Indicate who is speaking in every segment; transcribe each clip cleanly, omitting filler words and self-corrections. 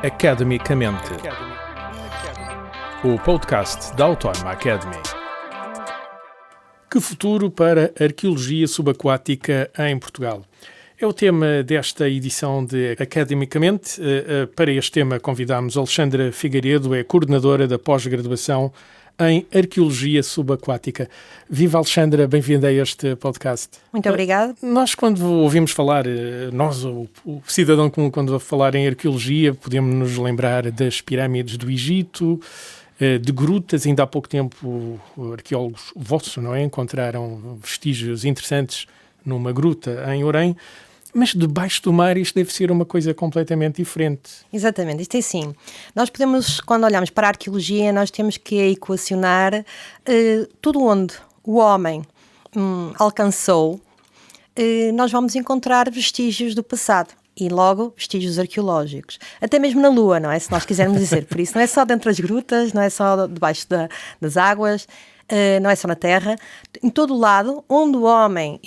Speaker 1: Academicamente, o podcast da Autónoma Academy. Que futuro para a arqueologia subaquática em Portugal? É o tema desta edição de Academicamente. Para este tema convidámos Alexandra Figueiredo, é coordenadora da pós-graduação em Arqueologia Subaquática. Viva, Alexandra, bem-vinda a este podcast.
Speaker 2: Muito obrigada.
Speaker 1: Nós, quando ouvimos falar, o cidadão comum, quando ouve falar em arqueologia, podemos nos lembrar das pirâmides do Egito, de grutas. Ainda há pouco tempo, arqueólogos vossos, não é? Encontraram vestígios interessantes numa gruta em Orém. Mas debaixo do mar isto deve ser uma coisa completamente diferente.
Speaker 2: Exatamente, isto é assim. Nós podemos, quando olhamos para a arqueologia, nós temos que equacionar tudo onde o homem alcançou, nós vamos encontrar vestígios do passado. E logo, vestígios arqueológicos. Até mesmo na Lua, não é? Se nós quisermos dizer. Por isso, não é só dentro das grutas, não é só debaixo das águas, não é só na Terra. Em todo o lado, onde o homem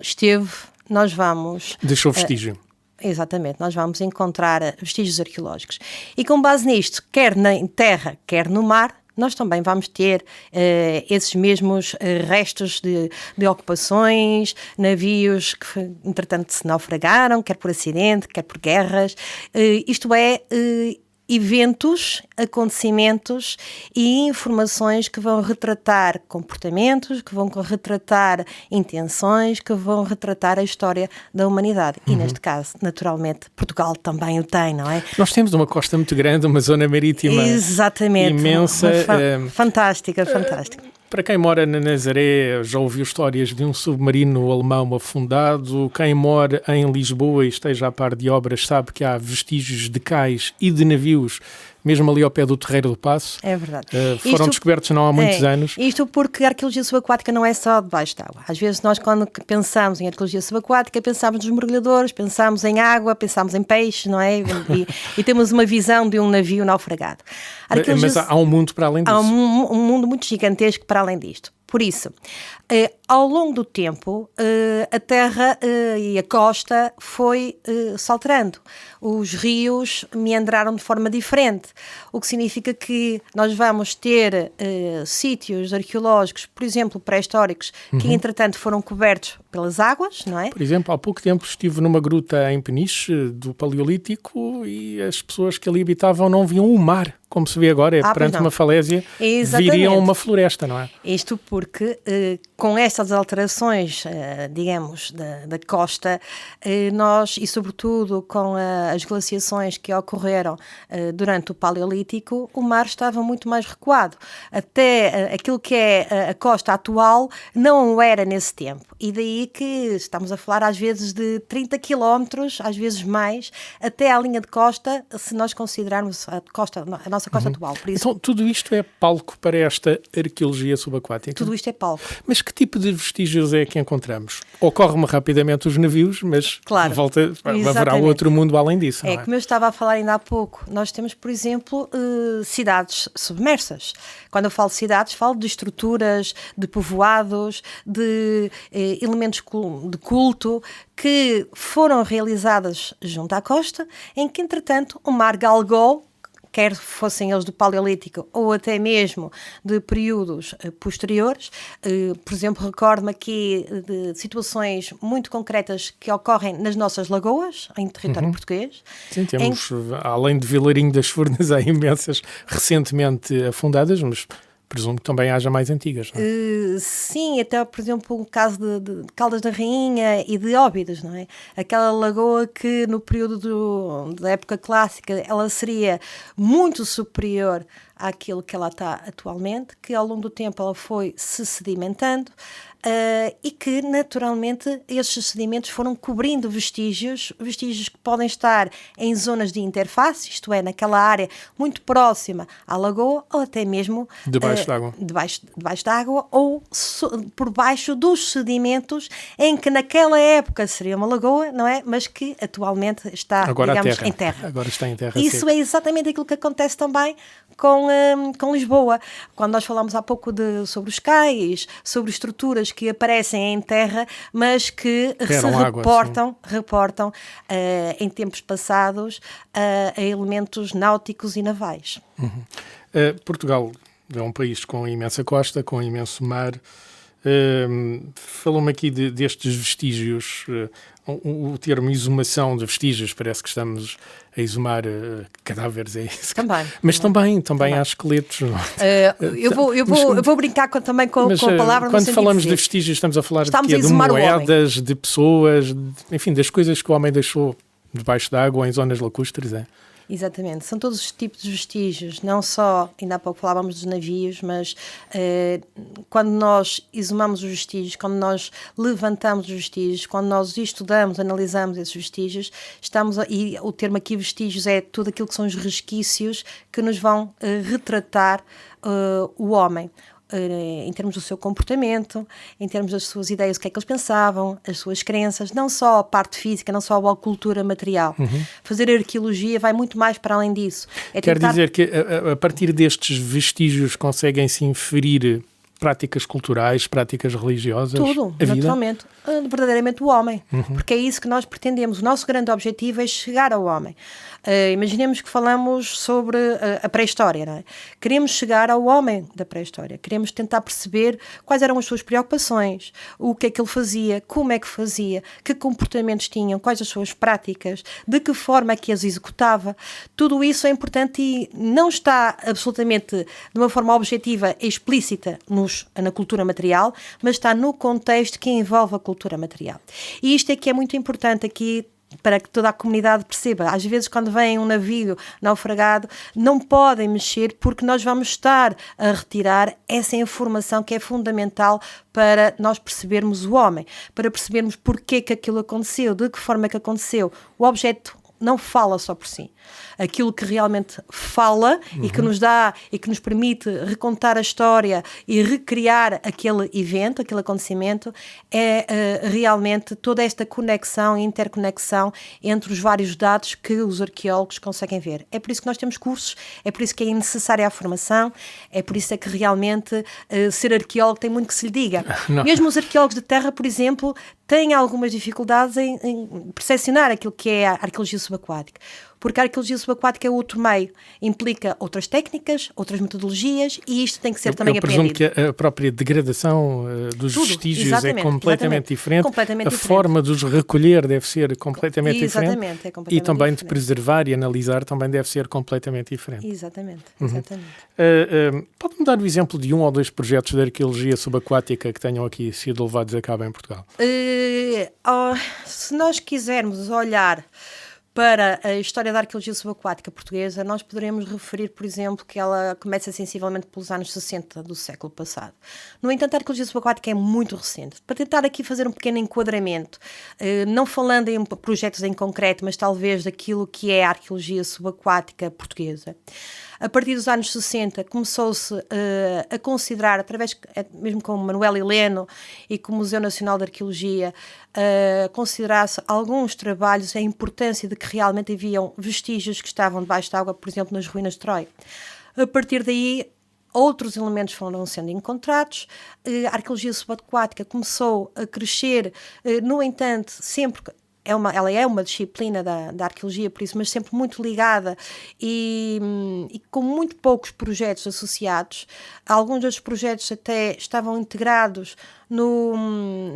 Speaker 2: esteve, nós vamos...
Speaker 1: Deixou vestígio.
Speaker 2: Exatamente, nós vamos encontrar vestígios arqueológicos. E com base nisto, quer na terra, quer no mar, nós também vamos ter esses mesmos restos de ocupações, navios que, entretanto, se naufragaram, quer por acidente, quer por guerras. Isto é... eventos, acontecimentos e informações que vão retratar comportamentos, que vão retratar intenções, que vão retratar a história da humanidade. E neste caso, naturalmente, Portugal também o tem, não é?
Speaker 1: Nós temos uma costa muito grande, uma zona marítima imensa.
Speaker 2: Fantástica.
Speaker 1: Para quem mora na Nazaré, já ouviu histórias de um submarino alemão afundado. Quem mora em Lisboa e esteja a par de obras sabe que há vestígios de cais e de navios, mesmo ali ao pé do Terreiro do Paço.
Speaker 2: É verdade.
Speaker 1: Foram descobertos não há muitos anos.
Speaker 2: Isto porque a arqueologia subaquática não é só debaixo de água. Às vezes nós, quando pensamos em arqueologia subaquática, pensamos nos mergulhadores, pensamos em água, pensamos em peixe, não é? E temos uma visão de um navio naufragado.
Speaker 1: Mas há um mundo para além disso.
Speaker 2: Há um mundo muito gigantesco para além disto. Por isso, ao longo do tempo, a terra e a costa foi se alterando. Os rios meandraram de forma diferente, o que significa que nós vamos ter sítios arqueológicos, por exemplo, pré-históricos, que entretanto foram cobertos pelas águas, não é?
Speaker 1: Por exemplo, há pouco tempo estive numa gruta em Peniche, do Paleolítico, e as pessoas que ali habitavam não viam o mar, como se vê agora, perante uma falésia, viriam uma floresta, não é?
Speaker 2: Isto porque, com estas alterações, digamos, da costa, nós, e sobretudo com as glaciações que ocorreram durante o Paleolítico, o mar estava muito mais recuado. Até aquilo que é a costa atual não o era nesse tempo. E daí que estamos a falar às vezes de 30 quilómetros, às vezes mais, até à linha de costa, se nós considerarmos a nossa costa atual. Por isso,
Speaker 1: então, tudo isto é palco para esta arqueologia subaquática?
Speaker 2: Tudo isto é palco.
Speaker 1: Mas que tipo de vestígios é que encontramos? Ocorre-me rapidamente os navios, mas
Speaker 2: claro,
Speaker 1: haverá outro mundo além disso, não é?
Speaker 2: Como eu estava a falar ainda há pouco, nós temos, por exemplo, cidades submersas. Quando eu falo de cidades, falo de estruturas, de povoados, de elementos de culto que foram realizadas junto à costa, em que, entretanto, o mar galgou, quer fossem eles do Paleolítico ou até mesmo de períodos posteriores. Por exemplo, recordo-me aqui de situações muito concretas que ocorrem nas nossas lagoas, em território português.
Speaker 1: Sim, temos, além de Vilarinho das Furnas, há imensas recentemente afundadas, mas presumo que também haja mais antigas, não é?
Speaker 2: Sim, até, por exemplo, o caso de Caldas da Rainha e de Óbidos, não é? Aquela lagoa que no período da época clássica ela seria muito superior àquilo que ela está atualmente, que ao longo do tempo ela foi se sedimentando, e que naturalmente esses sedimentos foram cobrindo vestígios que podem estar em zonas de interface, isto é, naquela área muito próxima à lagoa ou até mesmo
Speaker 1: debaixo d'água.
Speaker 2: Debaixo d'água ou por baixo dos sedimentos em que naquela época seria uma lagoa, não é? Mas que atualmente está,
Speaker 1: agora
Speaker 2: digamos, em terra.
Speaker 1: Agora está em terra.
Speaker 2: Isso é exatamente aquilo que acontece também com Lisboa. Quando nós falámos há pouco sobre os cais, sobre estruturas que aparecem em terra, mas que
Speaker 1: Geram
Speaker 2: se
Speaker 1: água,
Speaker 2: reportam em tempos passados a elementos náuticos e navais.
Speaker 1: Portugal é um país com imensa costa, com imenso mar. Falou-me aqui destes vestígios. O termo exumação de vestígios, parece que estamos a exumar cadáveres, é isso?
Speaker 2: Também.
Speaker 1: Mas também há esqueletos.
Speaker 2: Eu vou brincar também com a palavra.
Speaker 1: Quando falamos de vestígios, estamos a falar de moedas, de pessoas, enfim, das coisas que o homem deixou debaixo d'água ou em zonas lacustres, é?
Speaker 2: Exatamente, são todos os tipos de vestígios, não só, ainda há pouco falávamos dos navios, mas quando nós exumamos os vestígios, quando nós levantamos os vestígios, quando nós estudamos, analisamos esses vestígios, e o termo aqui vestígios é tudo aquilo que são os resquícios que nos vão retratar o homem. Em termos do seu comportamento, em termos das suas ideias, o que é que eles pensavam, as suas crenças, não só a parte física, não só a cultura material. Fazer arqueologia vai muito mais para além disso.
Speaker 1: Quer dizer que a partir destes vestígios conseguem-se inferir práticas culturais, práticas religiosas?
Speaker 2: Tudo, naturalmente. Verdadeiramente o homem. Porque é isso que nós pretendemos. O nosso grande objetivo é chegar ao homem. Imaginemos que falamos sobre a pré-história, não é? Queremos chegar ao homem da pré-história. Queremos tentar perceber quais eram as suas preocupações, o que é que ele fazia, como é que fazia, que comportamentos tinham, quais as suas práticas, de que forma é que as executava. Tudo isso é importante e não está absolutamente de uma forma objetiva e explícita na cultura material, mas está no contexto que envolve a cultura material. E isto é que é muito importante aqui para que toda a comunidade perceba. Às vezes, quando vem um navio naufragado, não podem mexer porque nós vamos estar a retirar essa informação que é fundamental para nós percebermos o homem, para percebermos porque que aquilo aconteceu, de que forma é que aconteceu. O objeto não fala só por si. Aquilo que realmente fala e que nos dá e que nos permite recontar a história e recriar aquele evento, aquele acontecimento, é realmente toda esta conexão e interconexão entre os vários dados que os arqueólogos conseguem ver. É por isso que nós temos cursos, é por isso que é necessária a formação, é por isso é que realmente ser arqueólogo tem muito que se lhe diga. Mesmo os arqueólogos de terra, por exemplo, têm algumas dificuldades em percepcionar aquilo que é a arqueologia subaquática. Porque a arqueologia subaquática é outro meio, implica outras técnicas, outras metodologias e isto tem que ser também aprendido.
Speaker 1: Eu presumo que a própria degradação dos vestígios é completamente diferente, a forma de os recolher deve ser completamente diferente e também de preservar e analisar também deve ser completamente diferente.
Speaker 2: Exatamente.
Speaker 1: Pode-me dar o exemplo de 1 ou 2 projetos de arqueologia subaquática que tenham aqui sido levados a cabo em Portugal?
Speaker 2: Se nós quisermos olhar para a história da arqueologia subaquática portuguesa, nós poderemos referir, por exemplo, que ela começa sensivelmente pelos anos 60 do século passado. No entanto, a arqueologia subaquática é muito recente. Para tentar aqui fazer um pequeno enquadramento, não falando em projetos em concreto, mas talvez daquilo que é a arqueologia subaquática portuguesa. A partir dos anos 60 começou-se a considerar, através mesmo com o Manuel Heleno e com o Museu Nacional de Arqueologia, considerar-se alguns trabalhos a importância de que realmente haviam vestígios que estavam debaixo de água, por exemplo, nas ruínas de Troia. A partir daí, outros elementos foram sendo encontrados, a arqueologia subaquática começou a crescer, no entanto, sempre... Ela é uma disciplina da arqueologia, por isso, mas sempre muito ligada e com muito poucos projetos associados. Alguns dos projetos até estavam integrados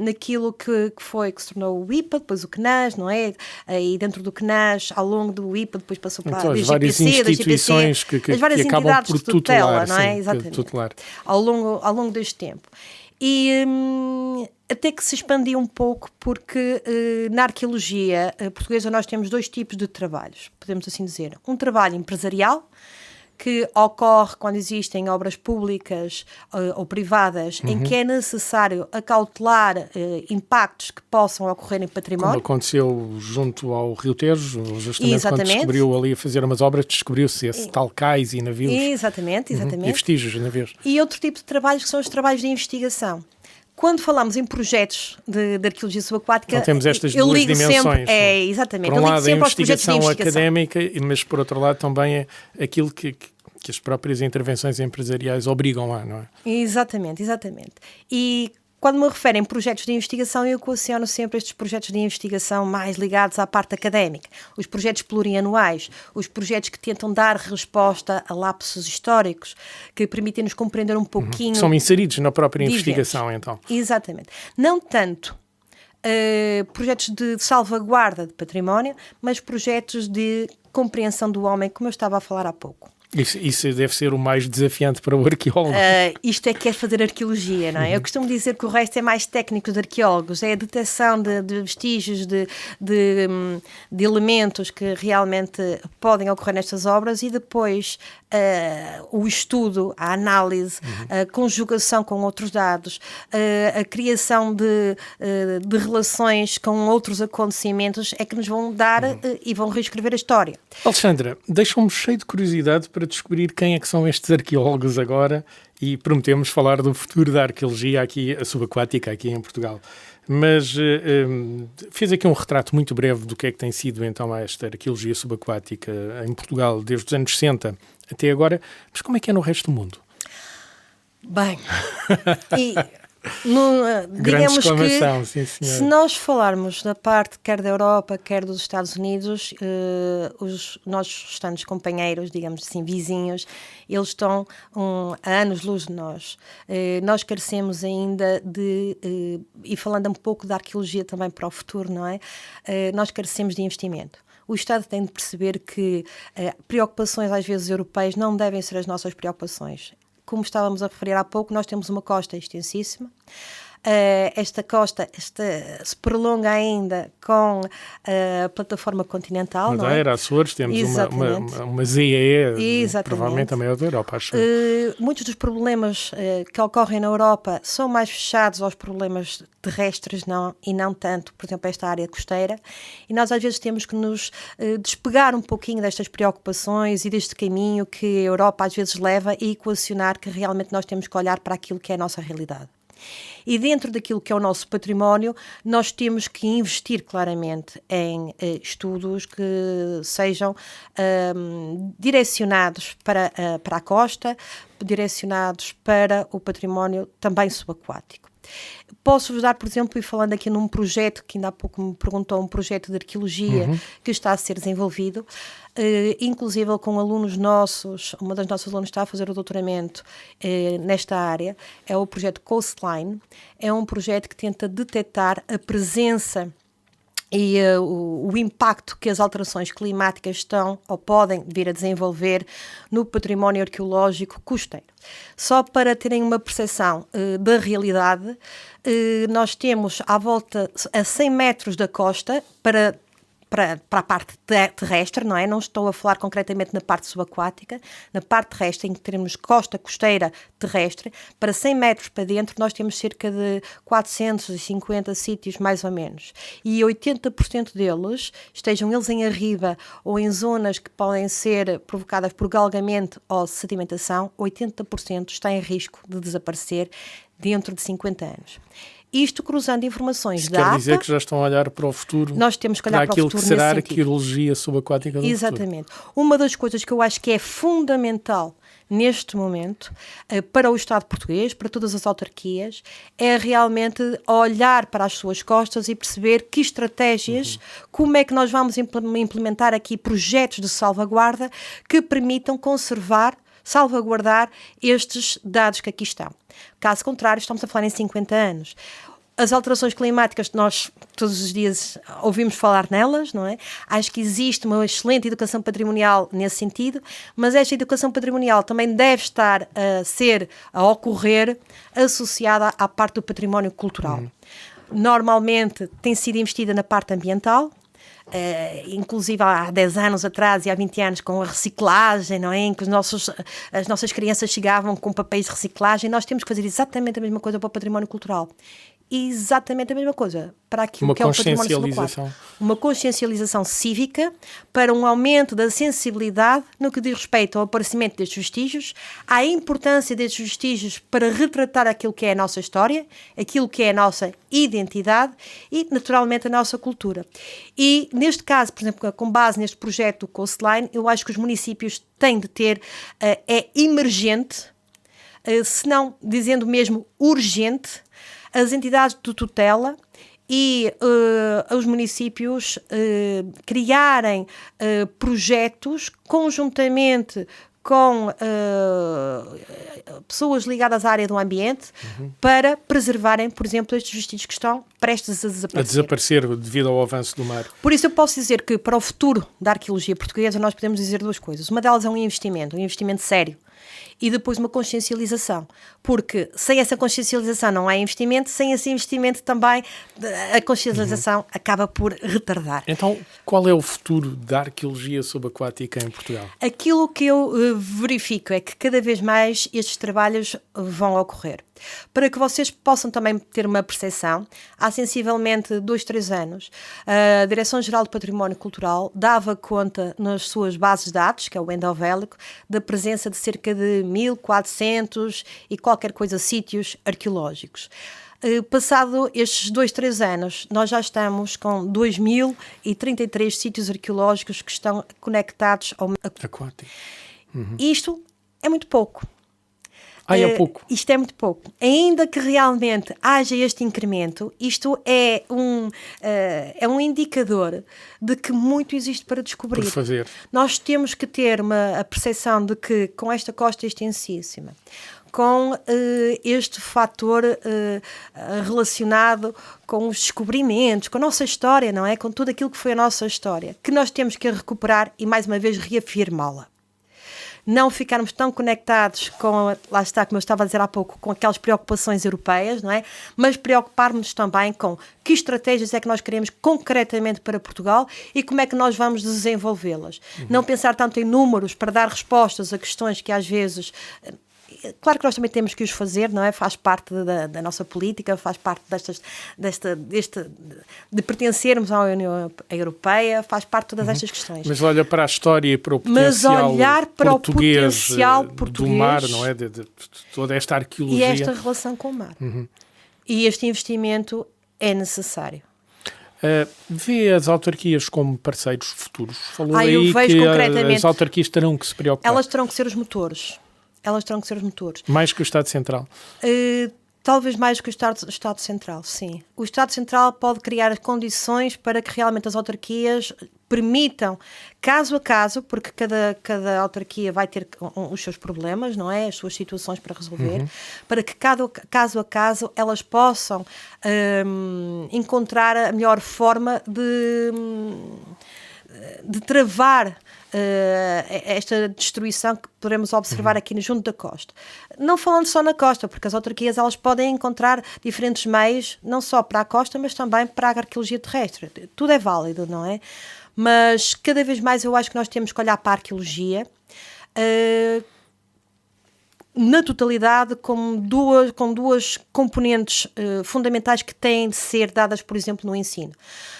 Speaker 2: naquilo que se tornou o IPA, depois o CNAS, não é? E dentro do CNAS, ao longo do IPA, depois passou para
Speaker 1: a IGPC, várias instituições que acabam por tutelar,
Speaker 2: não é? Exatamente. Ao longo deste tempo. E até que se expandiu um pouco porque na arqueologia portuguesa nós temos 2 tipos de trabalhos, podemos assim dizer. Um trabalho empresarial, que ocorre quando existem obras públicas ou privadas em que é necessário acautelar impactos que possam ocorrer em património.
Speaker 1: Como aconteceu junto ao Rio Tejo, justamente quando descobriu ali a fazer umas obras, descobriu-se esse tal cais e navios.
Speaker 2: Exatamente.
Speaker 1: E vestígios de navios.
Speaker 2: E outro tipo de trabalhos que são os trabalhos de investigação. Quando falamos em projetos de arqueologia subaquática,
Speaker 1: então, temos estas duas dimensões.
Speaker 2: Exatamente.
Speaker 1: Por um lado, a investigação académica, mas por outro lado também é aquilo que as próprias intervenções empresariais obrigam a, não é?
Speaker 2: Exatamente. E Quando me refere em projetos de investigação, eu equaciono sempre estes projetos de investigação mais ligados à parte académica. Os projetos plurianuais, os projetos que tentam dar resposta a lapsos históricos, que permitem-nos compreender um pouquinho...
Speaker 1: Que são inseridos na própria investigação, então.
Speaker 2: Exatamente. Não tanto projetos de salvaguarda de património, mas projetos de compreensão do homem, como eu estava a falar há pouco.
Speaker 1: Isso deve ser o mais desafiante para o arqueólogo.
Speaker 2: Isto é que é fazer arqueologia, não é? Eu costumo dizer que o resto é mais técnico de arqueólogos, é a detecção de vestígios, de elementos que realmente podem ocorrer nestas obras e depois o estudo, a análise, a conjugação com outros dados, a criação de relações com outros acontecimentos é que nos vão dar e vão reescrever a história.
Speaker 1: Alexandra, deixa-me cheio de curiosidade para descobrir quem é que são estes arqueólogos agora e prometemos falar do futuro da arqueologia aqui, subaquática, aqui em Portugal. Mas fez aqui um retrato muito breve do que é que tem sido então esta arqueologia subaquática em Portugal desde os anos 60 até agora. Mas como é que é no resto do mundo?
Speaker 2: Bem,
Speaker 1: digamos
Speaker 2: que
Speaker 1: sim,
Speaker 2: se nós falarmos da parte quer da Europa, quer dos Estados Unidos, os nossos restantes companheiros, digamos assim, vizinhos, eles estão a anos-luz de nós. Nós carecemos ainda e falando um pouco da arqueologia também para o futuro, não é? Nós carecemos de investimento. O Estado tem de perceber que preocupações às vezes europeias não devem ser as nossas preocupações. Como estávamos a referir há pouco, nós temos uma costa extensíssima. Esta costa se prolonga ainda com a plataforma continental.
Speaker 1: Madeira, Açores, temos uma ZEE, provavelmente a maior da Europa, acho.
Speaker 2: Muitos dos problemas que ocorrem na Europa são mais fechados aos problemas terrestres e não tanto, por exemplo, esta área costeira. E nós às vezes temos que nos despegar um pouquinho destas preocupações e deste caminho que a Europa às vezes leva e equacionar que realmente nós temos que olhar para aquilo que é a nossa realidade. E dentro daquilo que é o nosso património, nós temos que investir claramente em estudos que sejam direcionados para a costa, direcionados para o património também subaquático. Posso-vos dar, por exemplo, e falando aqui num projeto que ainda há pouco me perguntou, um projeto de arqueologia que está a ser desenvolvido, inclusive com alunos nossos, uma das nossas alunas está a fazer o doutoramento nesta área, é o projeto Coastline, é um projeto que tenta detectar a presença e o impacto que as alterações climáticas estão ou podem vir a desenvolver no património arqueológico costeiro. Só para terem uma percepção da realidade, nós temos à volta a 100 metros da costa para a parte terrestre, não é? Não estou a falar concretamente na parte subaquática. Na parte terrestre, em que teremos costa costeira terrestre, para 100 metros para dentro, nós temos cerca de 450 sítios, mais ou menos. E 80% deles, estejam eles em arriba ou em zonas que podem ser provocadas por galgamento ou sedimentação, 80% está em risco de desaparecer dentro de 50 anos. Isto cruzando informações da APA...
Speaker 1: Quer dizer que já estão a olhar para o futuro,
Speaker 2: nós temos que olhar para o futuro
Speaker 1: que será a
Speaker 2: sentido.
Speaker 1: arqueologia subaquática do
Speaker 2: Exatamente. Futuro. Uma das coisas que eu acho que é fundamental neste momento para o Estado português, para todas as autarquias, é realmente olhar para as suas costas e perceber que estratégias, como é que nós vamos implementar aqui projetos de salvaguarda que permitam salvaguardar estes dados que aqui estão. Caso contrário, estamos a falar em 50 anos. As alterações climáticas, nós todos os dias ouvimos falar nelas, não é? Acho que existe uma excelente educação patrimonial nesse sentido, mas esta educação patrimonial também deve estar a ocorrer associada à parte do património cultural. Normalmente tem sido investida na parte ambiental, inclusive há 10 anos atrás e há 20 anos com a reciclagem, não é? Em que as nossas crianças chegavam com papéis de reciclagem. Nós temos que fazer exatamente a mesma coisa para o património cultural. Exatamente a mesma coisa para aquilo que é o património subaquático. Uma consciencialização cívica para um aumento da sensibilidade no que diz respeito ao aparecimento destes vestígios, à importância destes vestígios para retratar aquilo que é a nossa história, aquilo que é a nossa identidade e, naturalmente, a nossa cultura. E, neste caso, por exemplo, com base neste projeto Coastline, eu acho que os municípios têm de ter, é emergente, se não dizendo mesmo urgente, as entidades de tutela e os municípios criarem projetos conjuntamente com pessoas ligadas à área do ambiente para preservarem, por exemplo, estes vestígios que estão prestes a desaparecer.
Speaker 1: A desaparecer devido ao avanço do mar.
Speaker 2: Por isso eu posso dizer que para o futuro da arqueologia portuguesa nós podemos dizer duas coisas. Uma delas é um investimento sério. E depois uma consciencialização, porque sem essa consciencialização não há investimento, sem esse investimento também a consciencialização acaba por retardar.
Speaker 1: Então, qual é o futuro da arqueologia subaquática em Portugal?
Speaker 2: Aquilo que eu verifico é que cada vez mais estes trabalhos vão ocorrer. Para que vocês possam também ter uma percepção, há sensivelmente 2, 3 anos, a Direção-Geral do Património Cultural dava conta nas suas bases de dados, que é o endovelico, da presença de cerca de 1.400 e qualquer coisa sítios arqueológicos. Passado estes 2, 3 anos, nós já estamos com 2.033 sítios arqueológicos que estão conectados ao
Speaker 1: aquático.
Speaker 2: Isto é muito pouco.
Speaker 1: É pouco.
Speaker 2: Isto é muito pouco. Ainda que realmente haja este incremento, isto é um indicador de que muito existe para descobrir.
Speaker 1: Por fazer.
Speaker 2: Nós temos que ter a percepção de que com esta costa extensíssima, com este fator relacionado com os descobrimentos, com a nossa história, não é? Com tudo aquilo que foi a nossa história, que nós temos que recuperar e mais uma vez reafirmá-la. Não ficarmos tão conectados com, lá está, como eu estava a dizer há pouco, com aquelas preocupações europeias, não é? Mas preocuparmos também com que estratégias é que nós queremos concretamente para Portugal e como é que nós vamos desenvolvê-las. Não pensar tanto em números para dar respostas a questões que às vezes... Claro que nós também temos que os fazer, não é? Faz parte da nossa política, faz parte de pertencermos à União Europeia, faz parte de todas estas questões.
Speaker 1: Mas olha para a história e para o potencial português do mar, não é? De toda esta arqueologia.
Speaker 2: E esta relação com o mar. E este investimento é necessário.
Speaker 1: Vê as autarquias como parceiros futuros? Falou aí
Speaker 2: eu vejo
Speaker 1: que
Speaker 2: concretamente,
Speaker 1: as autarquias terão que se preocupar.
Speaker 2: Elas terão que ser os motores.
Speaker 1: Mais que o Estado Central?
Speaker 2: Talvez mais que o Estado Central, sim. O Estado Central pode criar as condições para que realmente as autarquias permitam, caso a caso, porque cada autarquia vai ter os seus problemas, não é? As suas situações para resolver, para que caso a caso elas possam encontrar a melhor forma de travar esta destruição que podemos observar aqui junto da costa. Não falando só na costa, porque as autarquias elas podem encontrar diferentes meios, não só para a costa, mas também para a arqueologia terrestre. Tudo é válido, não é? Mas cada vez mais eu acho que nós temos que olhar para a arqueologia na totalidade com duas componentes fundamentais que têm de ser dadas, por exemplo, no ensino.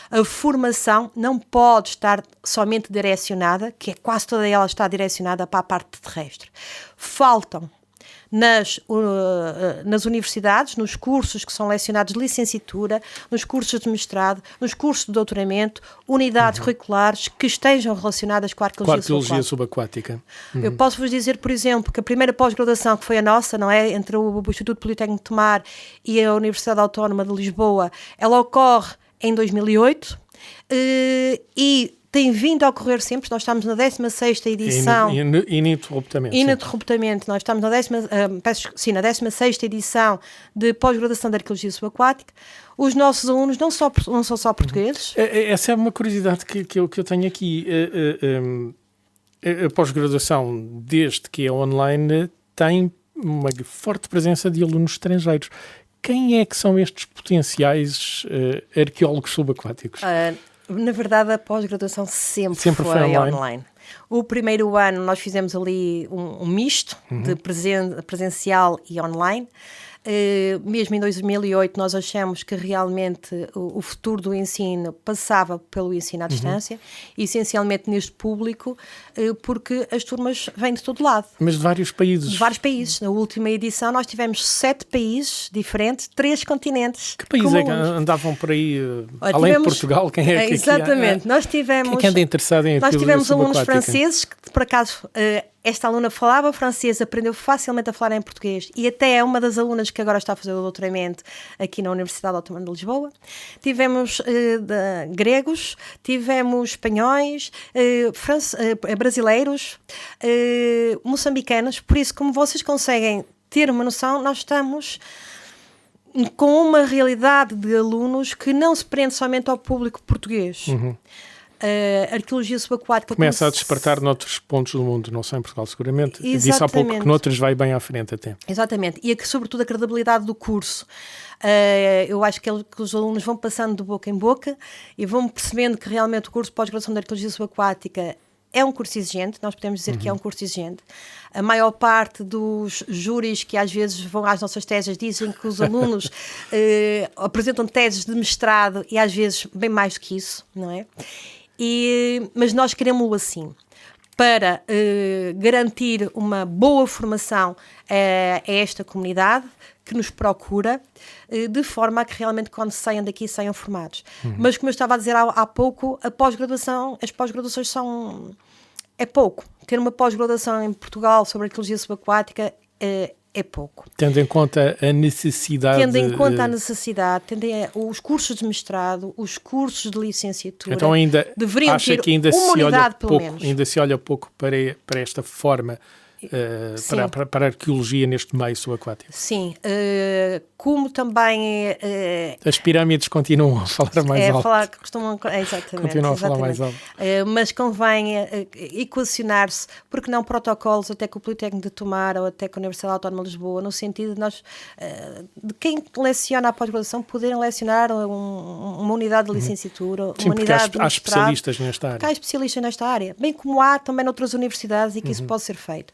Speaker 2: A formação não pode estar somente direcionada, que é quase toda ela está direcionada para a parte terrestre. Faltam nas universidades, nos cursos que são lecionados de licenciatura, nos cursos de mestrado, nos cursos de doutoramento, unidades curriculares que estejam relacionadas com a arqueologia subaquática. Eu posso-vos dizer, por exemplo, que a primeira pós-graduação que foi a nossa, não é, entre o Instituto Politécnico de Tomar e a Universidade Autónoma de Lisboa, ela ocorre em 2008 e tem vindo a ocorrer sempre. Nós estamos na 16ª edição. Ininterruptamente. Nós estamos na 16ª edição de pós-graduação de arqueologia subaquática. Os nossos alunos não são só portugueses.
Speaker 1: Essa é uma curiosidade que eu tenho aqui. A pós-graduação, desde que é online, tem uma forte presença de alunos estrangeiros. Quem é que são estes potenciais arqueólogos subaquáticos?
Speaker 2: Na verdade, a pós-graduação sempre foi online. O primeiro ano nós fizemos ali um misto de presencial e online. Mesmo em 2008 nós achamos que realmente o futuro do ensino passava pelo ensino à distância, essencialmente neste público, porque as turmas vêm de todo lado.
Speaker 1: Mas de vários países?
Speaker 2: De vários países. Na última edição nós tivemos 7 países diferentes, 3 continentes.
Speaker 1: Que países é que andavam por aí, além de Portugal? Quem é que
Speaker 2: exatamente. Nós tivemos...
Speaker 1: Quem anda interessado em
Speaker 2: nós tivemos alunos
Speaker 1: subaquática?
Speaker 2: franceses, que por acaso... Esta aluna falava francês, aprendeu facilmente a falar em português e até é uma das alunas que agora está a fazer o doutoramento aqui na Universidade Autónoma de Lisboa. Tivemos gregos, tivemos espanhóis, brasileiros, moçambicanos. Por isso, como vocês conseguem ter uma noção, nós estamos com uma realidade de alunos que não se prende somente ao público português. A arqueologia subaquática
Speaker 1: começa a despertar noutros pontos do mundo, não só em Portugal seguramente.
Speaker 2: Exatamente.
Speaker 1: Disse há pouco que noutros vai bem à frente até.
Speaker 2: Exatamente, e sobretudo a credibilidade do curso. Eu acho que os alunos vão passando de boca em boca e vão percebendo que realmente o curso de pós-graduação de arqueologia subaquática é um curso exigente, nós podemos dizer que é um curso exigente. A maior parte dos júris que às vezes vão às nossas teses dizem que os alunos apresentam teses de mestrado e às vezes bem mais do que isso, não é? Mas nós queremos-lo assim, para garantir uma boa formação a esta comunidade que nos procura, de forma a que realmente quando saiam daqui saiam formados. Mas como eu estava a dizer há pouco, as pós-graduações é pouco. Ter uma pós-graduação em Portugal sobre arqueologia subaquática é pouco.
Speaker 1: Tendo em conta a necessidade...
Speaker 2: Os cursos de mestrado, os cursos de licenciatura...
Speaker 1: Então
Speaker 2: deveriam
Speaker 1: acha
Speaker 2: ter
Speaker 1: que ainda
Speaker 2: uma unidade, pelo
Speaker 1: menos.
Speaker 2: menos.
Speaker 1: Ainda se olha pouco para esta forma, para a arqueologia neste meio subaquático?
Speaker 2: Sim, como também...
Speaker 1: As pirâmides continuam a falar mais alto. Continuam a falar mais alto.
Speaker 2: Mas convém equacionar-se, porque não protocolos até que o Politécnico de Tomar ou até que a Universidade Autónoma de Lisboa, no sentido de nós, de quem leciona a pós-graduação, poderem lecionar uma unidade de licenciatura,
Speaker 1: Sim,
Speaker 2: uma unidade de
Speaker 1: há especialistas nesta área.
Speaker 2: Há especialistas nesta área, bem como há também noutras universidades e que isso pode ser feito.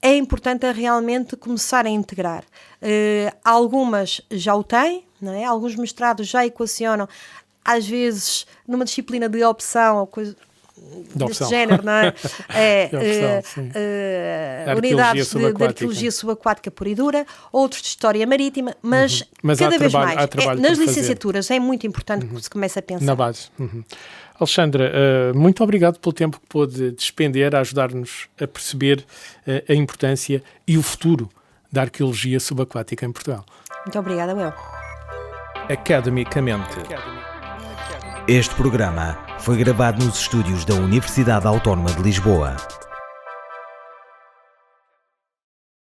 Speaker 2: É importante realmente começar a integrar. Algumas já o têm, não é? Alguns mestrados já equacionam, às vezes numa disciplina de opção ou coisa desse género, não é? Unidades de arqueologia subaquática pura e dura, outros de história marítima, mas cada vez mais. Nas licenciaturas é muito importante que se comece a pensar.
Speaker 1: Na base. Alexandra, muito obrigado pelo tempo que pôde despender a ajudar-nos a perceber a importância e o futuro da arqueologia subaquática em Portugal.
Speaker 2: Muito obrigada, Will.
Speaker 1: Academicamente.
Speaker 3: Este programa foi gravado nos estúdios da Universidade Autónoma de Lisboa.